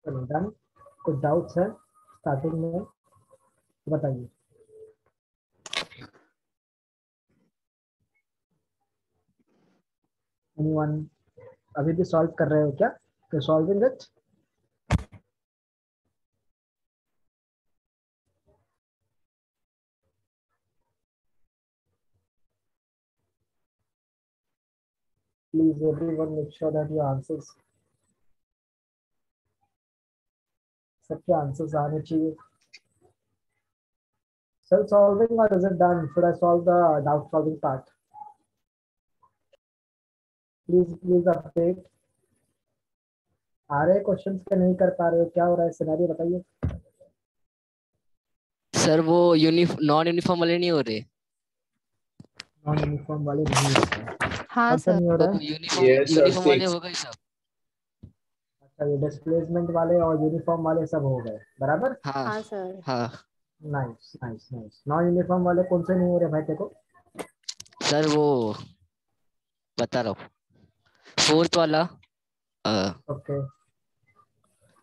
चलो डन। कुछ डाउट्स है स्टार्टिंग में बताइए। एनीवन अभी भी सॉल्व कर रहे हो क्या? तो solving it. Please everyone make sure that your answers, सबके आंसर्स आने चाहिए। सेल्फ सॉल्विंग और is it done? Should I solve the doubt solving part? Please please update. आ रहे क्वेश्चंस के नहीं कर पा रहे हो, क्या हो रहा है सिनेरियो बताइए। सर वो नॉन यूनिफॉर्म वाले नहीं हो रहे। नॉन यूनिफॉर्म वाले नहीं हो रहे हैं। हाँ कौन सा सर। नहीं हो वो रहा है? यूनिफॉर्म यस सर, यूनिफॉर्म वाले 6। हो गए सब। अच्छा, ये डिस्प्लेसमेंट वाले और यूनिफॉर्म वाले सब हो गए बराबर। हाँ हाँ सर। हाँ nice nice nice. Non uniform वाले कौन से नहीं हो रहे भाई देखो? सर वो बता रहा हूँ। फोर्थ वाला अ, ओके।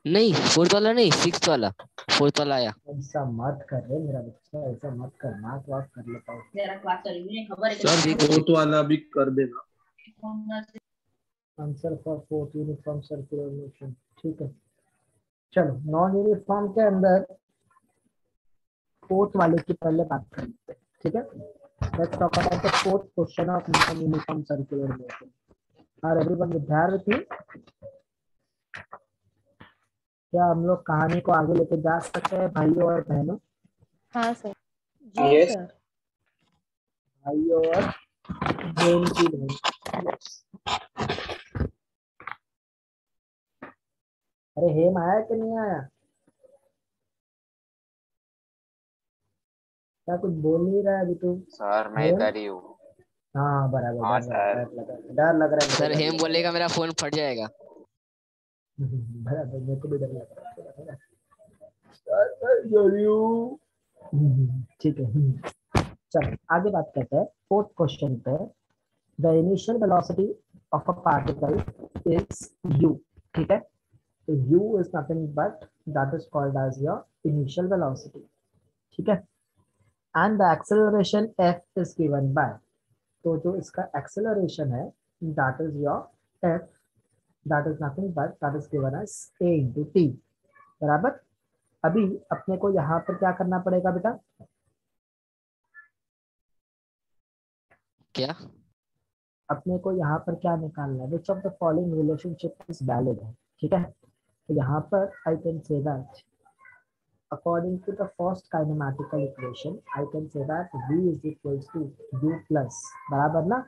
नहीं फोर्थ वाला नहीं, सिक्स्थ वाला। फोर्थ वाला आया। ऐसा मत कर रहे मेरा बच्चा, ऐसा मत कर, नाक वाक कर लेता हूँ। सर फोर्थ वाला भी कर देना। Answer for fourth uniform circular motion. ठीक है, चलो नॉन यूनिफॉर्म के अंदर फोर्थ वाले की पहले बात कर लेते हैं, ठीक है। Let's talk about the fourth question of non uniform circular motion. Are everyone with me? क्या हम लोग कहानी को आगे लेके जा सकते हैं भाइयों और बहनों? हाँ सर। जी यस सर। भाइयों और बहन की बहन। अरे हेम आया कि नहीं आया? क्या कुछ बोल नहीं रहा है अभी तू? सर मैं हेम? इधर ही हूँ। हाँ बराबर, हाँ डर लग रहा है मुझे, सर डर हेम लग रहा बोलेगा मेरा फोन फट जाएगा। है। बराबर, मेरे को भी डर लग रहा है थोड़ा थोड़ा। ठीक है, चलो आगे बात करते हैं फोर्थ क्वेश्चन पे। The initial velocity of a particle is u, ठीक है। तो u is nothing but that is called as your initial velocity, ठीक है। And the acceleration f is given by, तो जो इसका एक्सेलरेशन है that is your f, that is nothing but that is given as a into t, बराबर। अभी अपने को यहाँ पर क्या करना पड़ेगा बेटा? क्या? अपने को यहाँ पर क्या निकालना है? Which of the following relationship is valid है, ठीक है। तो यहाँ पर I can say that according to the first kinematical equation I can say that v is equals to u plus, बराबर ना।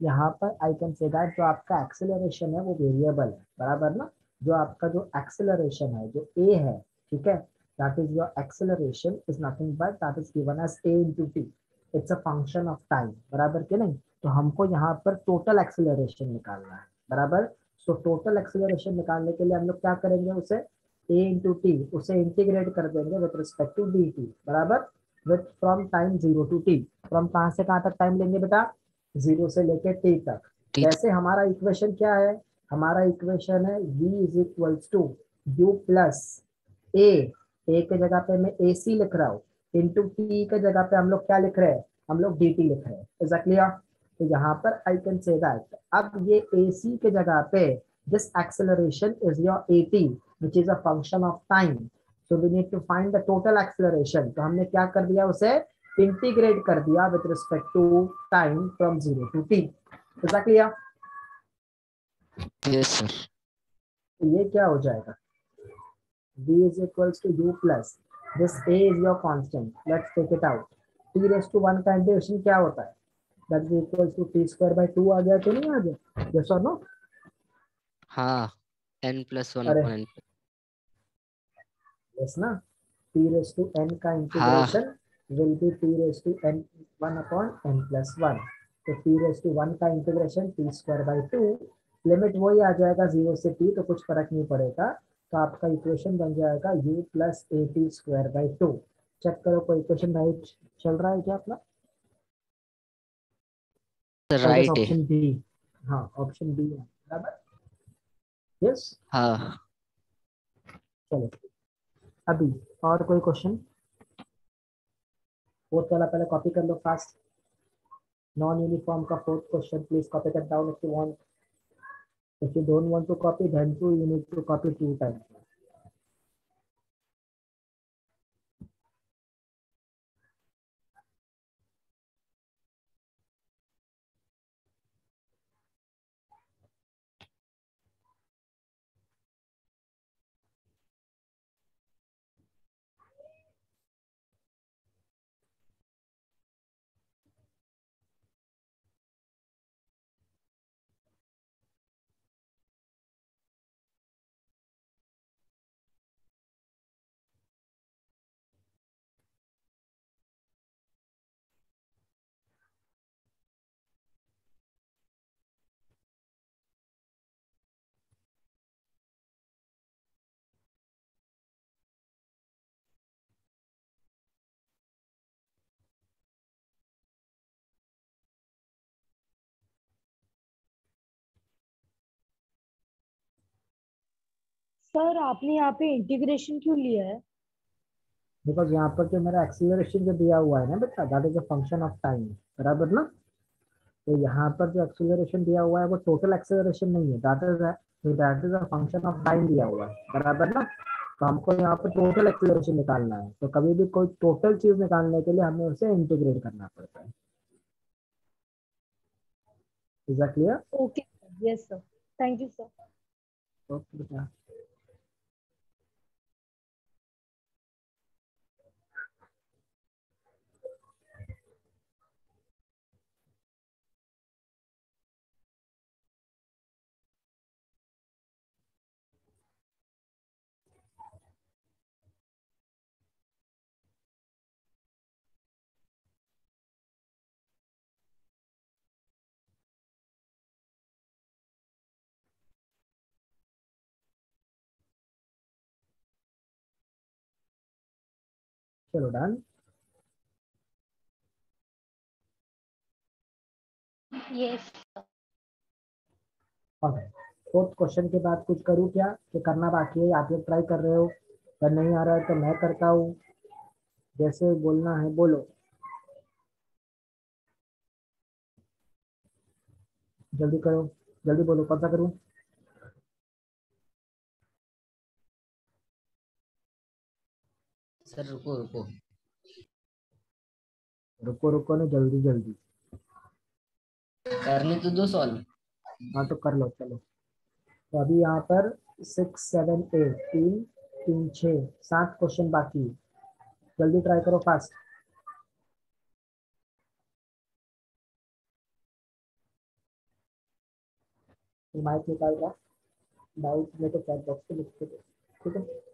यहाँ पर आई कैन से दैट जो आपका एक्सेलरेशन है वो वेरिएबल है, बराबर ना। जो आपका जो एक्सेलरेशन है जो a है, ठीक है, that is your acceleration is nothing but that is given as a into t, it's a function of time, बराबर के नहीं। तो हमको यहाँ पर टोटल एक्सेलरेशन निकालना है, बराबर। सो टोटल एक्सेलरेशन निकालने के लिए हम लोग क्या करेंगे, उसे a into t, उसे इंटीग्रेट कर देंगे विथ रिस्पेक्ट टू dt, बराबर। With from time 0 to t, from कहाँ से कहाँ तक टाइम लेंगे बेटा? 0 से लेके t तक। ठीक। वैसे हमारा इक्वेशन क्या है? हमारा इक्वेशन है v is equals to u plus a, a के जगह पे मैं ac लिख रहा हूँ, इंटू t के जगह पे हम लोग क्या लिख रहे हैं? हम लोग dt लिख रहे हैं। Is that clear? तो यहाँ पर आई कैन से दैट अब ये ac के जगह पे this acceleration is your at which is a function of time, so we need to find the total acceleration। तो हमने क्या कर दिया, उसे इंटीग्रेट कर दिया with respect to time from 0 to t। Is that clear? Yes sir. तो ये क्या हो जाएगा? v is equals to u plus this a is your constant, let's take it out। t raised to 1 का integration क्या होता है? that is equals to t square by 2 आ गया तो नहीं आ गया? yes or no? हाँ n+1 अरे अपॉन n। yes ना। t raised to n का हाँ integration will be t raised to n 1 upon n plus 1। तो t raised to 1 का integration t square by 2, limit वही आ जाएगा 0 से t, तो कुछ फर्क नहीं पड़ेगा। तो आपका इक्वेशन बन जाएगा u plus a t square by 2। Check करो कोई इक्वेशन राइट चल रहा है क्या अपना? आई गेस राइट है। Option B. हाँ ऑप्शन बी है, बराबर। यस। हाँ चलो अभी और कोई क्वेश्चन? फोर्थ वाला पहले कॉपी कर लो फास्ट। नॉन यूनिफॉर्म का fourth question, please copy that down if you want. If you don't want to copy then too you need to copy 2 times. Sir आपने यहाँ पे इंटीग्रेशन क्यों लिया है? बिकॉज यहाँ पर जो मेरा एक्सीलरेशन जो दिया हुआ है ना बेटा, that is a function of time, बराबर ना। तो यहाँ पर जो एक्सीलरेशन दिया हुआ है वो टोटल एक्सीलरेशन नहीं है, that is a function of time दिया हुआ है, बराबर ना। तो हमको यहाँ पर टोटल एक्सीलरेशन निकालना है, तो कभी भी कोई टोटल चीज निकालने के लिए हमें उसे इंटीग्रेट करना पड़ता है। Is that clear? Okay yes sir, thank you sir. Okay बेटा। चलो done. Yes okay, fourth question के बाद कुछ करूँ क्या, कि करना बाकी है? आप लोग ट्राई कर रहे हो, अगर नहीं आ रहा है तो मैं करता हूँ, जैसे बोलना है बोलो। जल्दी करो, जल्दी बोलो, कौन सा करूँ? सर रुको रुको। रुको रुको नहीं, जल्दी जल्दी। करने तो दो सॉल्व। हाँ तो कर लो चलो। तो अभी यहाँ पर 6 7 8, 3 3 6 7 क्वेश्चन बाकी है। जल्दी ट्राई करो फास्ट। माइक निकाल रहा, डाउट में तो चैट बॉक्स पे लिख के दो, ठीक है।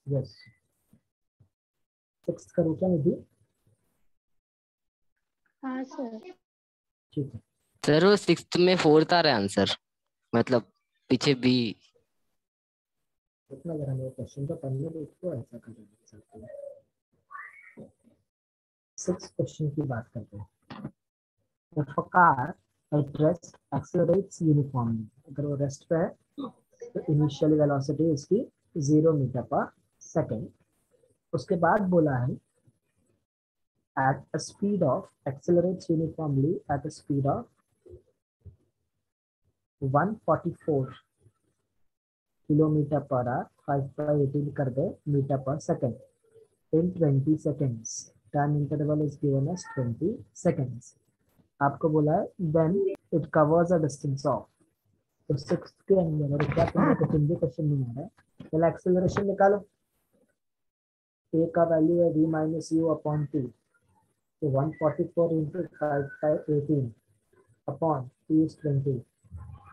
यस, 6 करूँ क्या निधि? हाँ सर। ठीक है, सर वो 6th में 4th आ रहा है आंसर, मतलब पीछे भी। इतना जरा मेरे क्वेश्चन तो पढ़ने दो, इसको ऐसा कर सकते हैं। 6 क्वेश्चन की बात करते हैं। If a car at rest accelerates uniformly, अगर वो रेस्ट पे है तो इनिशियल वेलोसिटी इसकी 0 मीटर पर सेकेंड। उसके बाद बोला है at a speed of accelerates uniformly at a speed of 144 kilometre per hour, 5/18 कर दे metre per second in 20 seconds. Time interval is given as 20 seconds. आपको बोला है then it covers a distance of, तो 6 के अंदर और क्या तुमने कुछ हिंदी क्वेश्चन नहीं आ रहा है, पहले एक्सेलरेशन निकालो। a का वैल्यू है v minus you upon T, तो 144 इंटू 5/18 अपॉन t इज 20,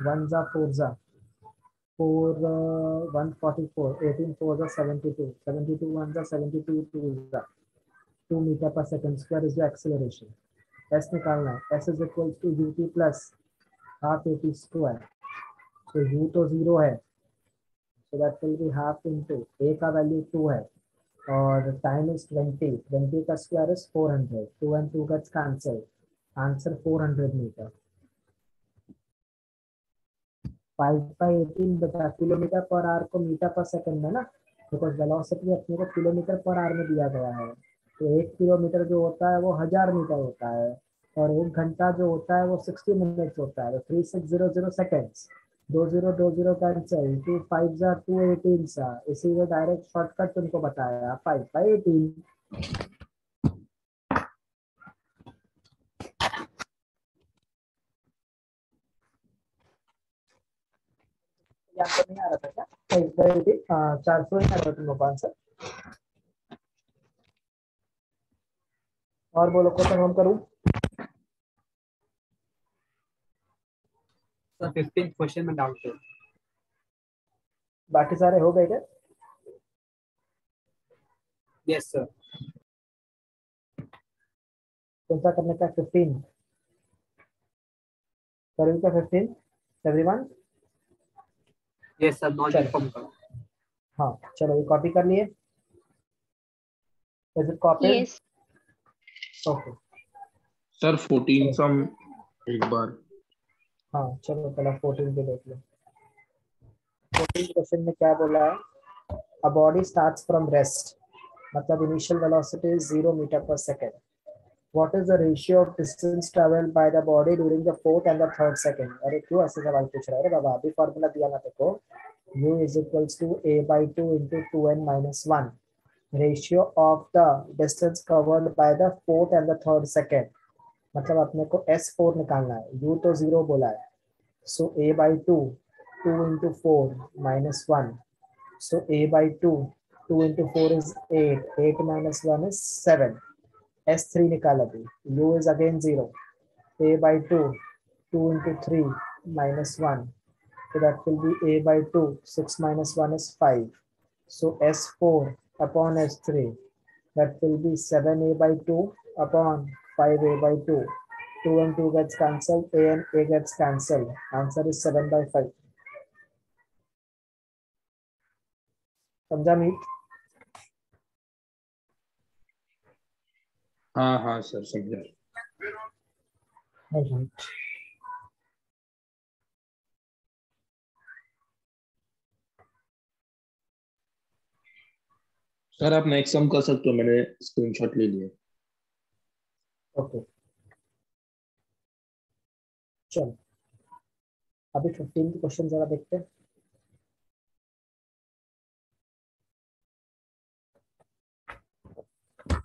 1 जा 4 जा 4, 144, 18 4 जा 72, 72 1 जा 72, 2 जा 2 metre per second square is the acceleration. S निकालना है, S is equal to u t plus half a t square, तो यू तो 0 है, so that will be half into a का वैल्यू 2 है और टाइम इज 20, 20 का square is 400, 2 and 2 gets cancel, answer 400 metre. 5/18 बता किलोमीटर पर आवर को metre पर सेकंड है ना, बिकॉज वेलोसिटी अपने को किलोमीटर पर आवर में दिया गया है, तो 1 किलोमीटर जो होता है वो 1000 मीटर होता है और 1 घंटा जो होता है वो 60 मिनट्स होता है, तो 3600 सेकेंड्स, 2020 कैंसिल, 2 5 जा 218 सा, इसीलिए डायरेक्ट शॉर्टकट तुमको बताया 5/18। आपको नहीं आ रहा था क्या? 400 ही आ रहा था तुमको आंसर। और बोलो क्वेश्चन हम करूं? 15 क्वेश्चन में डाउट है। बाकी सारे हो गए क्या? Yes sir. कौन सा करने का? 15 करूँ क्या? 15 एवरीवन? यस सर, नॉट चलो। इन्फॉर्म करो। हाँ चलो, ये कॉपी कर लिए? Is it copied? Yes okay. Sir 14 सम एक बार। हाँ चलो पहले 14 पे देख लो। 14 क्वेश्चन में क्या बोला है? A body starts from rest, मतलब initial velocity is 0 metre per second. What is the ratio of distance traveled by the body during the 4th and the 3rd second? अरे क्यों ऐसे सवाल पूछ रहा है? अरे बाबा अभी फॉर्मूला दिया ना देखो, u is equals to a/2 into 2n minus 1, ratio of the distance covered by the 4th and the 3rd second, मतलब अपने को s4 निकालना है, u तो 0 बोला है, so a/2 2 into 4 minus 1, so a/2 2 into 4 is 8, 8 minus 1 is 7, S3 निकाला भी, u is again 0, a/2 2 into 3 minus 1, so that will be a/2, 6 minus 1 is 5, so S4 upon S3, that will be 7a/2 upon 5a/2, 2 and 2 gets cancelled, a and a gets cancelled, answer is 7/5। समझा मीत? हाँ हाँ sir समझा। Right. Sir आप next sum कर सकते हो, मैंने screenshot ले लिया। ओके चलो, अभी 15 के क्वेश्चन जरा देखते हैं।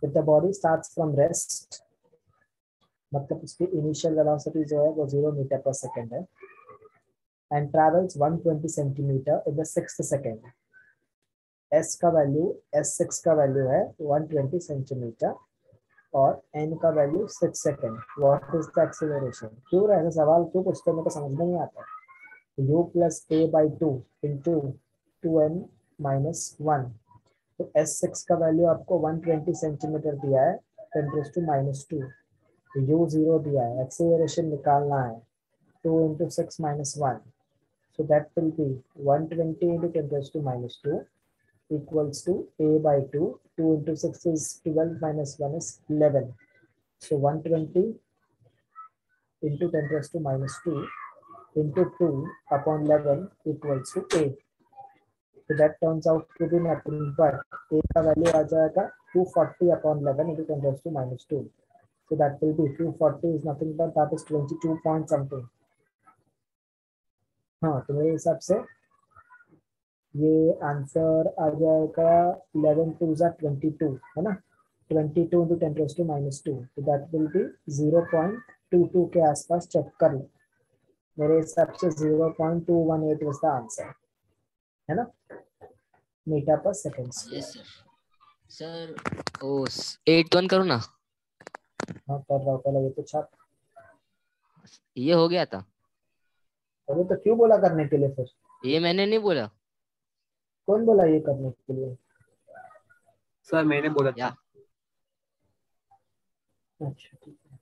If the body starts from rest, मतलब उसकी इनिशियल वेलोसिटी जो है वो 0 मीटर पर सेकेंड है and travels 120 centimetre in the 6th second, s का वैल्यू, s6 का वैल्यू है 120 सेंटीमीटर और n का value 6 second, what is the acceleration? क्यों ऐसा सवाल क्यों पूछते हैं, मेरे को समझ में नहीं आता। u plus a/2 into 2n minus 1, तो S6 का वैल्यू आपको 120 सेंटीमीटर दिया है 10⁻²। तो U0 दिया है, एक्सेलरेशन निकालना है 2 × 6 - 1, so that will be 120 × 10⁻² equals to a/2. 2 × 6 is 12 - 1 is 11, so 120 into 10⁻² into 2 upon 11 equals to a. So that turns out to be nothing but a का वैल्यू आ जाएगा 240 upon 11 into 10⁻². So that will be 240 is nothing but that is 22 point something. हाँ, तो मेरे हिसाब से ये answer आ जाएगा 11 2 = 22, है ना? 22 into 10⁻², तो दैट विल बी 0.22 के आसपास। चेक कर लो, मेरे हिसाब से 0.218 वाज द आंसर, है ना, मीटर पर second square. Yes sir. Sir O 8 करो ना। हाँ कर रहा हूँ, पहले ये तो छाप। ये हो गया था। अरे तो क्यों बोला करने के लिए फिर? ये मैंने नहीं बोला। कौन बोला ये करने के लिए? सर मैंने बोला या था। अच्छा ठीक है।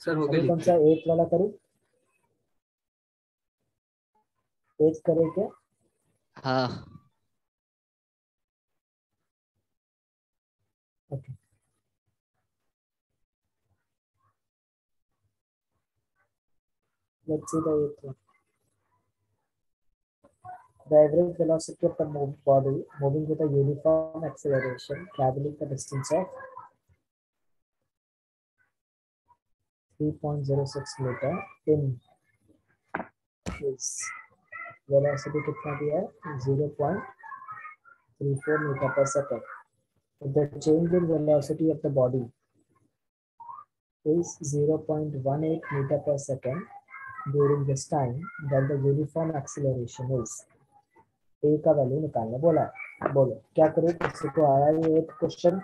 सर हो गया अभी कौन लिख सा लिया। 8 वाला करूँ? 8 करे क्या? हाँ okay, let's see the 8th one. The average velocity of the body moving with a uniform acceleration traveling the distance of 3.06 meter in is velocity कितना दिया है? 0.34 meter per second. The change in velocity of the body is 0.18 meter per second during this time, then the uniform acceleration is a का value निकालना बोला है। बोलो क्या करें, किसी को आया ये एक क्वेश्चन?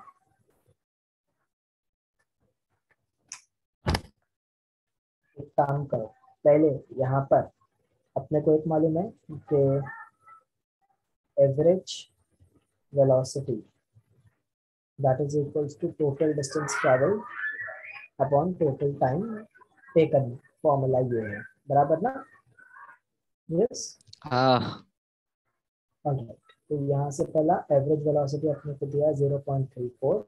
एक काम करो, पहले यहाँ पर अपने को एक मालूम है कि average velocity that is equals to total distance traveled upon total time taken, formula ये है, बराबर ना? यस हाँ ऑलराइट। तो यहाँ से पहला एवरेज वेलोसिटी अपने को दिया 0.34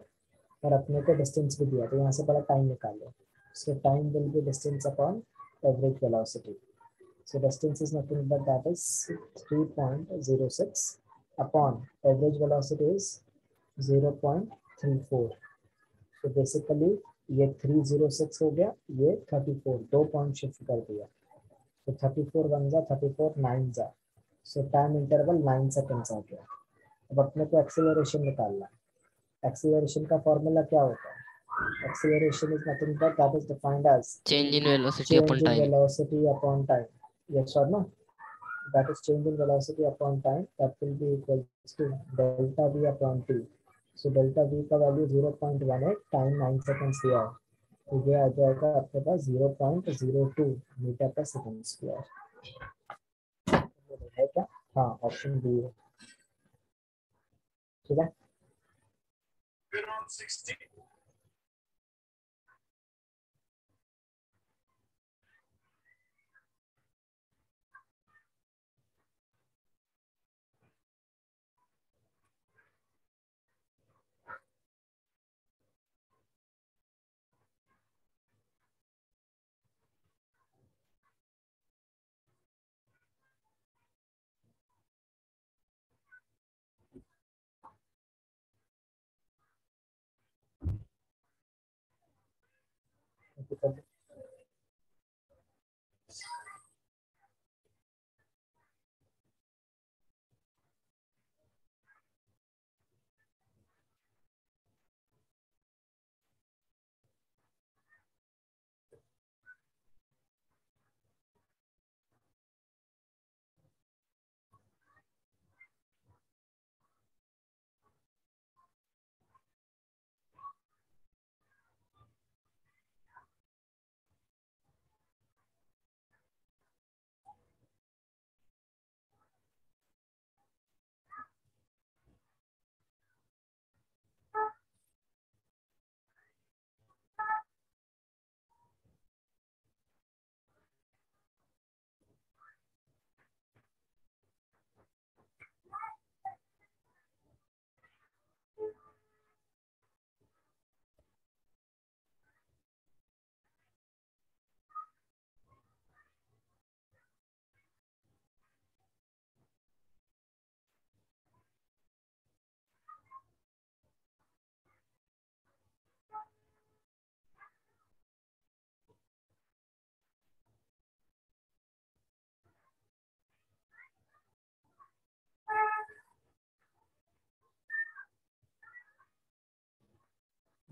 और अपने को डिस्टेंस भी दिया, तो यहाँ से पहला टाइम निकाल लो। So time will be distance upon average velocity. So distance is nothing but that is 3.06 upon average velocity is 0.34. So basically ये 306 हो गया, ये 34, 2 पॉइंट शिफ्ट कर दिया, तो 34 1 जा 34 9 जा, सो टाइम इंटरवल 9 सेकंड्स आ गया। अब अपने को एक्सेलरेशन निकालना है। एक्सेलरेशन का फॉर्मूला क्या होता है? Acceleration is nothing but that is defined as change in velocity change upon in time. velocity upon time. Yes or no? That is change in velocity upon time. That will be equal to delta v upon t. So delta v का value 0.18, time 9 seconds दिया है, तो ये आ जाएगा आपके पास 0.02 metre पर second square. है क्या? हाँ, ऑप्शन बी है। ठीक है।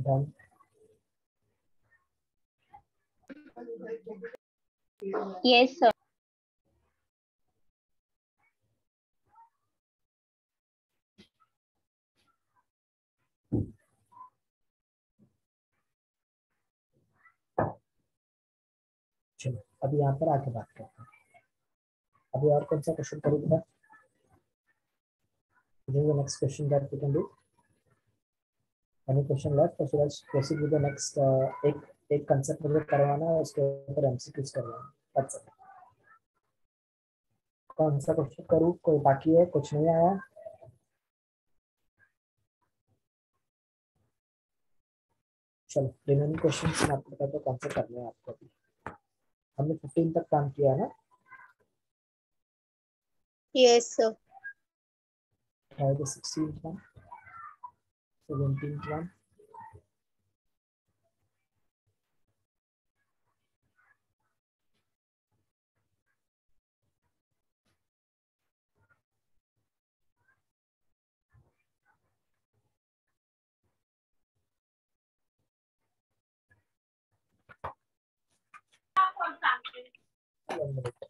Done. Yes, sir. चलो अभी यहाँ पर आके बात करते हैं। अभी और कौन सा क्वेश्चन करूँ बेटा? Next question that we can do. Any question left or should I proceed with the next एक कंसेप्ट मुझे करवाना है, उसके ऊपर एमसीक्यूज करवाना है। That's it. कौन सा क्वेश्चन करूँ? कोई बाकी है? कुछ नहीं आया? चलो रिमेनिंग क्वेश्चन मैं आपको बताता हूँ कौन से करने हैं आपको। अभी हमने 15 तक काम किया है ना? Yes, sir. Try the 16th one, 17th one. One minute.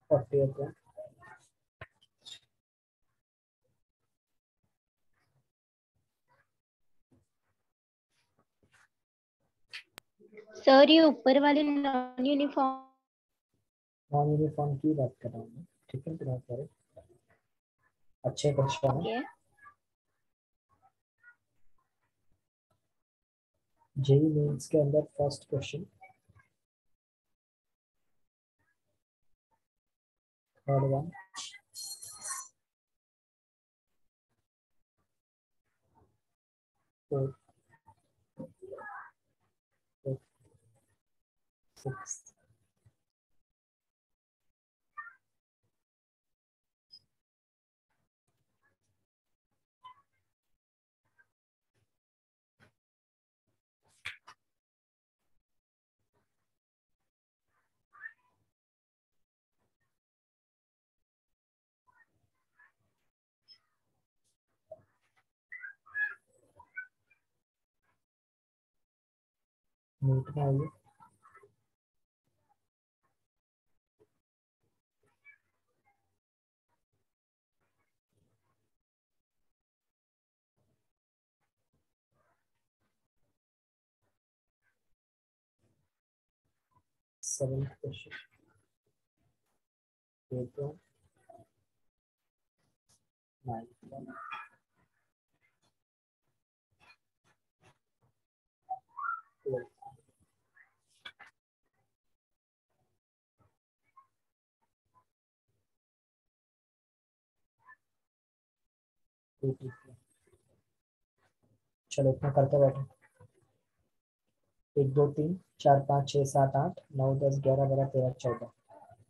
Okay. Sir ये ऊपर वाले नॉन यूनिफॉर्म नॉन यूनिफॉर्म की बात कर रहा हूँ मैं, ठीक है? बहुत सारे अच्छे क्वेश्चन है। है। जेई मेंस के अंदर first question, third one, fourth, sixth, NEET में आइए। Seventh question, eight one, ninth one, twelfth, 18th। चलो इतना करते बैठे। 1 2 3 4 5 6 7 8 9 10 11 12 13 14।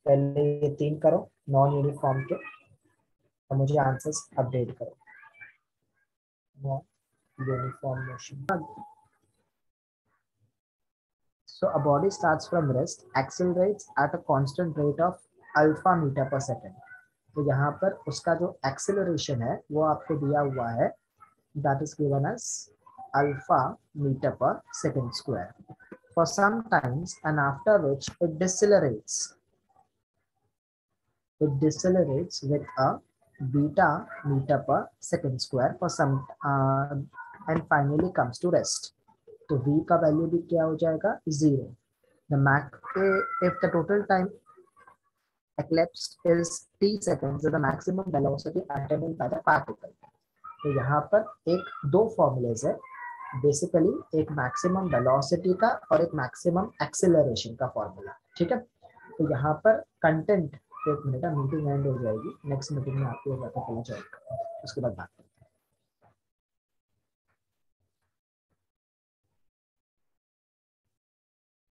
पहले ये 3 करो नॉन यूनिफॉर्म के और मुझे आंसर्स अपडेट करो। Non uniform motion. So a body starts from rest, accelerates at a constant rate of alpha meter per second. तो यहाँ पर उसका जो acceleration है वो आपको दिया हुआ है, that is given as alpha meter per second square for some times, and after which it decelerates. It decelerates with a beta meter per second square for some and finally comes to rest. तो v का value भी क्या हो जाएगा? 0. The if the total time elapsed is t seconds, the maximum velocity attained by the particle. तो यहाँ पर दो फॉर्मूलेज है बेसिकली, एक मैक्सिमम वेलोसिटी का और एक मैक्सिमम एक्सेलरेशन का फॉर्मूला, ठीक है? तो यहाँ पर कंटेंट, एक मिनट मीटिंग एंड हो जाएगी, नेक्स्ट मीटिंग में आपको पता चल जाएगा, उसके बाद बात